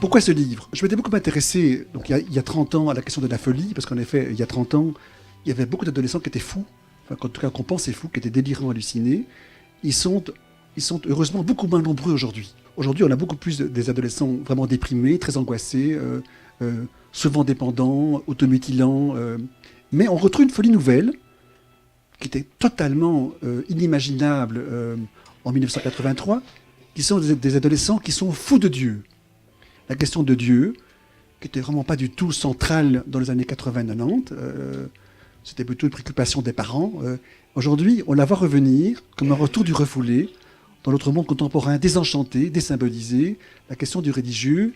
Pourquoi ce livre? Je m'étais beaucoup intéressé, donc il y a 30 ans, à la question de la folie, parce qu'en effet, il y a 30 ans, il y avait beaucoup d'adolescents qui étaient fous, enfin, en tout cas qu'on pensait fous, qui étaient délirants, hallucinés. Ils sont, ils sont heureusement beaucoup moins nombreux aujourd'hui. Aujourd'hui, on a beaucoup plus des adolescents vraiment déprimés, très angoissés, souvent dépendants, automutilants. Mais on retrouve une folie nouvelle, qui était totalement inimaginable en 1983, qui sont des adolescents qui sont fous de Dieu. La question de Dieu, qui n'était vraiment pas du tout centrale dans les années 80-90, c'était plutôt une préoccupation des parents. Aujourd'hui, on la voit revenir comme un retour du refoulé dans notre monde contemporain désenchanté, désymbolisé. La question du religieux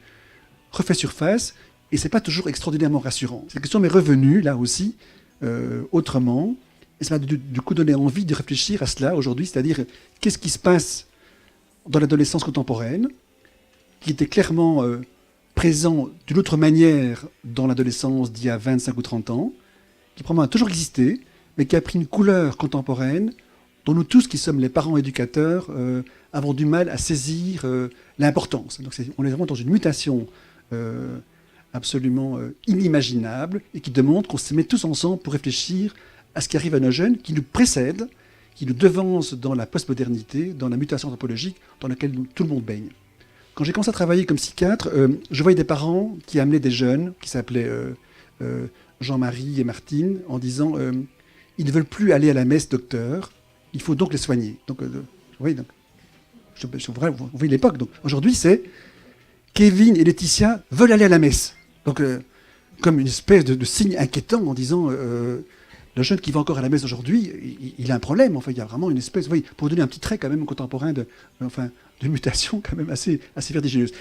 refait surface, et ce n'est pas toujours extraordinairement rassurant. Cette question m'est revenue, là aussi, autrement, et ça m'a du coup donné envie de réfléchir à cela aujourd'hui, c'est-à-dire qu'est-ce qui se passe dans l'adolescence contemporaine, qui était clairement présent d'une autre manière dans l'adolescence d'il y a 25 ou 30 ans, qui probablement a toujours existé, mais qui a pris une couleur contemporaine dont nous tous, qui sommes les parents éducateurs, avons du mal à saisir l'importance. Donc on est vraiment dans une mutation absolument inimaginable, et qui demande qu'on se mette tous ensemble pour réfléchir à ce qui arrive à nos jeunes, qui nous précèdent, qui nous devancent dans la postmodernité, dans la mutation anthropologique dans laquelle tout le monde baigne. Quand j'ai commencé à travailler comme psychiatre, je voyais des parents qui amenaient des jeunes, qui s'appelaient Jean-Marie et Martine, en disant ils ne veulent plus aller à la messe, docteur, il faut donc les soigner. Donc, oui, donc, vous voyez l'époque. Donc, aujourd'hui, c'est Kevin et Laetitia veulent aller à la messe. Donc, comme une espèce de signe inquiétant en disant le jeune qui va encore à la messe aujourd'hui, il a un problème. Enfin, il y a vraiment une espèce, pour vous donner un petit trait quand même contemporain de mutation quand même assez vertigineuse.